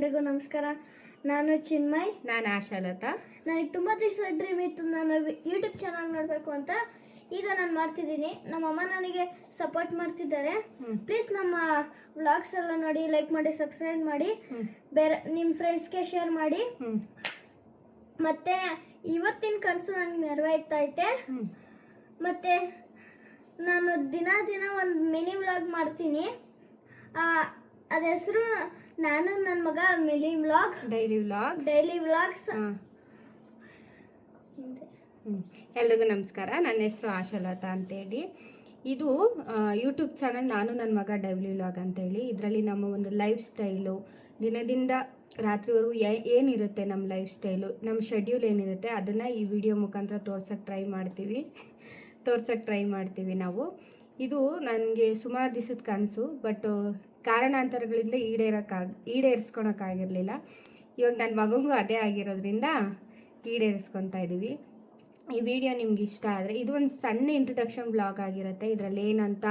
ಎಲ್ರಿಗೂ ನಮಸ್ಕಾರ. ನಾನು ಚಿನ್ಮಯ್. ನಾನು ಆಶಾಲತಾ. ನನಗೆ ತುಂಬ ದಿವಸ ಡ್ರೀಮ್ ಇತ್ತು ನಾನು ಯೂಟ್ಯೂಬ್ ಚಾನಲ್ ಮಾಡಬೇಕು ಅಂತ. ಈಗ ನಾನು ಮಾಡ್ತಿದ್ದೀನಿ. ನಮ್ಮಮ್ಮ ನನಗೆ ಸಪೋರ್ಟ್ ಮಾಡ್ತಿದ್ದಾರೆ. ಪ್ಲೀಸ್ ನಮ್ಮ ವ್ಲಾಗ್ಸ್ ಎಲ್ಲ ನೋಡಿ, ಲೈಕ್ ಮಾಡಿ, ಸಬ್ಸ್ಕ್ರೈಬ್ ಮಾಡಿ, ಬೇರೆ ನಿಮ್ಮ ಫ್ರೆಂಡ್ಸ್ಗೆ ಶೇರ್ ಮಾಡಿ. ಮತ್ತು ಇವತ್ತಿನ ಕನಸು ನನಗೆ ನೆರವೇರ್ತೈತೆ. ಮತ್ತು ನಾನು ದಿನ ಒಂದು ಮಿನಿ ವ್ಲಾಗ್ ಮಾಡ್ತೀನಿ. ಅದ ಹೆಸರು ನಾನು ನನ್ನ ಮಗ ಮಿನಿ ವ್ಲಾಗ್, ಡೈಲಿ ವ್ಲಾಗ್ಸ್. ಎಲ್ರಿಗೂ ನಮಸ್ಕಾರ. ನನ್ನ ಹೆಸರು ಆಶಾಲತಾ ಅಂತೇಳಿ. ಇದು ಯೂಟ್ಯೂಬ್ ಚಾನಲ್ ನಾನು ನನ್ನ ಮಗ ಡೈಲಿ ವ್ಲಾಗ್ ಅಂತೇಳಿ. ಇದರಲ್ಲಿ ನಮ್ಮ ಒಂದು ಲೈಫ್ ಸ್ಟೈಲು, ದಿನದಿಂದ ರಾತ್ರಿವರೆಗೂ ಏನಿರುತ್ತೆ ನಮ್ಮ ಲೈಫ್ ಸ್ಟೈಲು, ನಮ್ಮ ಶೆಡ್ಯೂಲ್ ಏನಿರುತ್ತೆ ಅದನ್ನು ಈ ವಿಡಿಯೋ ಮುಖಾಂತರ ತೋರ್ಸೋಕ್ಕೆ ಟ್ರೈ ಮಾಡ್ತೀವಿ ನಾವು. ಇದು ನನಗೆ ಸುಮಾರು ದಿವಸದ ಕನಸು, ಬಟ್ ಕಾರಣಾಂತರಗಳಿಂದ ಈಡೇರಿಸ್ಕೊಳಕ್ಕಾಗಿರಲಿಲ್ಲ. ಇವಾಗ ನನ್ನ ಮಗುಗೂ ಅದೇ ಆಗಿರೋದ್ರಿಂದ ಈಡೇರಿಸ್ಕೊತಾ ಇದ್ದೀವಿ. ಈ ವಿಡಿಯೋ ನಿಮ್ಗೆ ಇಷ್ಟ ಆದರೆ ಇದು ಒಂದು ಸಣ್ಣ ಇಂಟ್ರೊಡಕ್ಷನ್ ಬ್ಲಾಗ್ ಆಗಿರುತ್ತೆ. ಇದರಲ್ಲಿ ಏನಂತ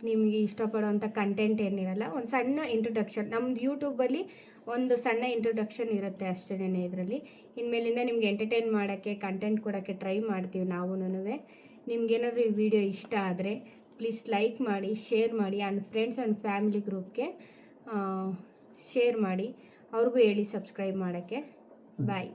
ನಿಮಗೆ ಇಷ್ಟಪಡೋವಂಥ ಕಂಟೆಂಟ್ ಏನಿರಲ್ಲ, ಒಂದು ಸಣ್ಣ ಇಂಟ್ರೊಡಕ್ಷನ್. ನಮ್ಮದು ಯೂಟ್ಯೂಬಲ್ಲಿ ಒಂದು ಸಣ್ಣ ಇಂಟ್ರೊಡಕ್ಷನ್ ಇರುತ್ತೆ ಅಷ್ಟೇ. ಇದರಲ್ಲಿ ಇನ್ಮೇಲಿಂದ ನಿಮ್ಗೆ ಎಂಟರ್ಟೈನ್ ಮಾಡೋಕ್ಕೆ, ಕಂಟೆಂಟ್ ಕೊಡೋಕ್ಕೆ ಟ್ರೈ ಮಾಡ್ತೀವಿ ನಾವೂನುವೆ. ನಿಮ್ಗೇನಾದರೂ ಈ ವಿಡಿಯೋ ಇಷ್ಟ ಆದರೆ ಪ್ಲೀಸ್ ಲೈಕ್ ಮಾಡಿ, ಶೇರ್ ಮಾಡಿ, ಆ್ಯಂಡ್ ಫ್ರೆಂಡ್ಸ್ ಆ್ಯಂಡ್ ಫ್ಯಾಮಿಲಿ ಗ್ರೂಪ್ಗೆ ಶೇರ್ ಮಾಡಿ, ಅವ್ರಿಗೂ ಹೇಳಿ ಸಬ್ಸ್ಕ್ರೈಬ್ ಮಾಡೋಕ್ಕೆ. ಬಾಯ್.